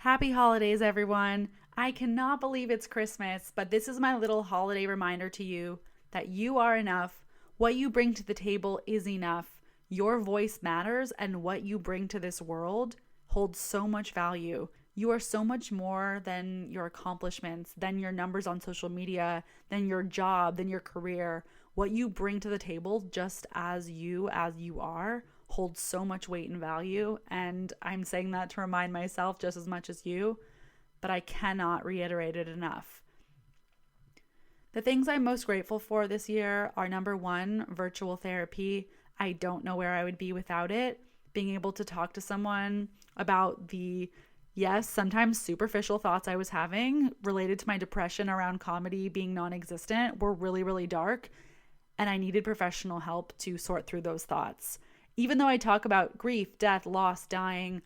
Happy holidays, everyone. I cannot believe it's Christmas, but this is my little holiday reminder to you that you are enough. What you bring to the table is enough. Your voice matters, and what you bring to this world holds so much value. You are so much more than your accomplishments, than your numbers on social media, than your job, than your career. What you bring to the table, just as you are, holds so much weight and value. And I'm saying that to remind myself just as much as you, but I cannot reiterate it enough. The things I'm most grateful for this year are, number one, virtual therapy. I don't know where I would be without it. Being able to talk to someone about the, yes, sometimes superficial thoughts I was having related to my depression around comedy being non-existent were really, really dark. And I needed professional help to sort through those thoughts. Even though I talk about grief, death, loss, dying,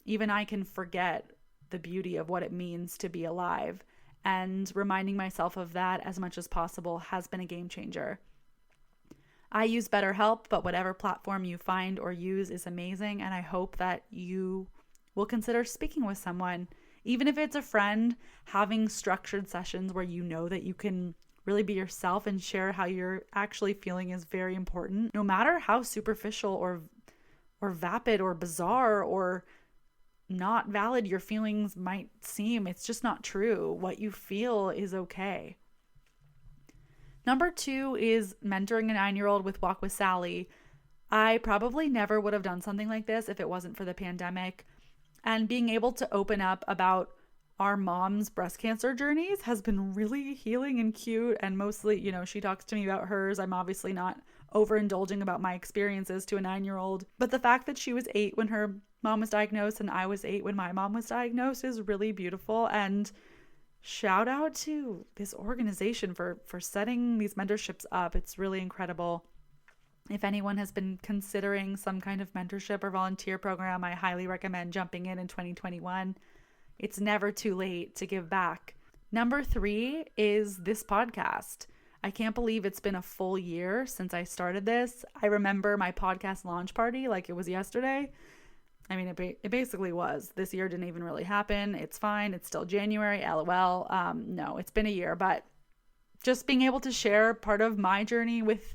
even I can forget the beauty of what it means to be alive. And reminding myself of that as much as possible has been a game changer. I use BetterHelp, but whatever platform you find or use is amazing. And I hope that you will consider speaking with someone. Even if it's a friend, having structured sessions where you know that you can really be yourself and share how you're actually feeling is very important. No matter how superficial or vapid or bizarre or not valid your feelings might seem, it's just not true. What you feel is okay. Number 2 is mentoring a 9-year-old with Walk with Sally. I probably never would have done something like this if it wasn't for the pandemic. And being able to open up about our mom's breast cancer journeys has been really healing and cute. And mostly, she talks to me about hers. I'm obviously not overindulging about my experiences to a 9-year-old. But the fact that she was 8 when her mom was diagnosed and I was 8 when my mom was diagnosed is really beautiful. And shout out to this organization for setting these mentorships up. It's really incredible. If anyone has been considering some kind of mentorship or volunteer program, I highly recommend jumping in 2021. It's never too late to give back. Number 3 is this podcast. I can't believe it's been a full year since I started this. I remember my podcast launch party like it was yesterday. I mean, it basically was. This year didn't even really happen. It's fine. It's still January. LOL. No, it's been a year. But just being able to share part of my journey with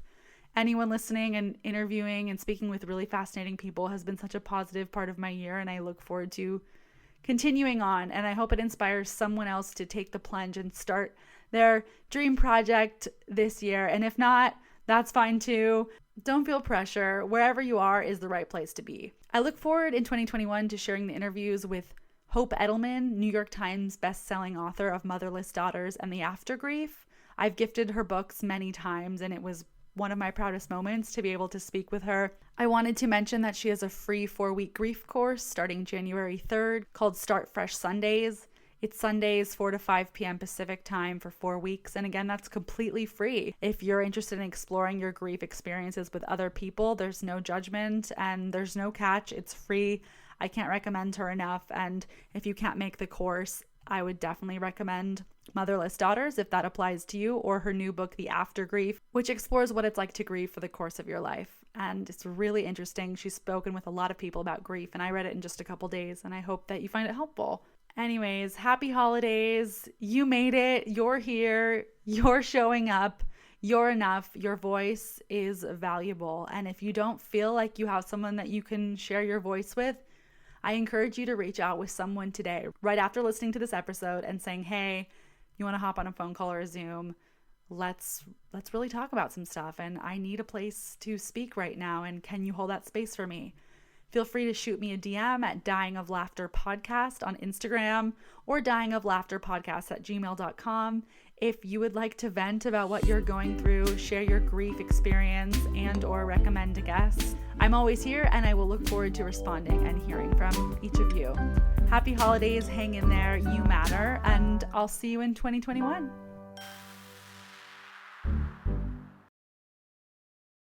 anyone listening and interviewing and speaking with really fascinating people has been such a positive part of my year. And I look forward to continuing on. And I hope it inspires someone else to take the plunge and start their dream project this year. And if not, that's fine too. Don't feel pressure. Wherever you are is the right place to be. I look forward in 2021 to sharing the interviews with Hope Edelman, New York Times bestselling author of Motherless Daughters and the AfterGrief. I've gifted her books many times, and it was one of my proudest moments to be able to speak with her. I wanted to mention that she has a free 4-week grief course starting January 3rd called Start Fresh Sundays. It's Sundays, 4 to 5 p.m. Pacific time for 4 weeks. And again, that's completely free. If you're interested in exploring your grief experiences with other people, there's no judgment and there's no catch. It's free. I can't recommend her enough. And if you can't make the course, I would definitely recommend Motherless Daughters if that applies to you, or her new book, The AfterGrief, which explores what it's like to grieve for the course of your life. And it's really interesting. She's spoken with a lot of people about grief, and I read it in just a couple days, and I hope that you find it helpful. Anyways, happy holidays. You made it. You're here. You're showing up. You're enough. Your voice is valuable. And if you don't feel like you have someone that you can share your voice with, I encourage you to reach out with someone today, right after listening to this episode and saying, hey, you want to hop on a phone call or a Zoom? Let's really talk about some stuff. And I need a place to speak right now. And can you hold that space for me? Feel free to shoot me a DM at DyingOfLaughterPodcast on Instagram or DyingOfLaughterPodcast@gmail.com. If you would like to vent about what you're going through, share your grief experience, and or recommend a guest, I'm always here, and I will look forward to responding and hearing from each of you. Happy holidays. Hang in there. You matter. And I'll see you in 2021.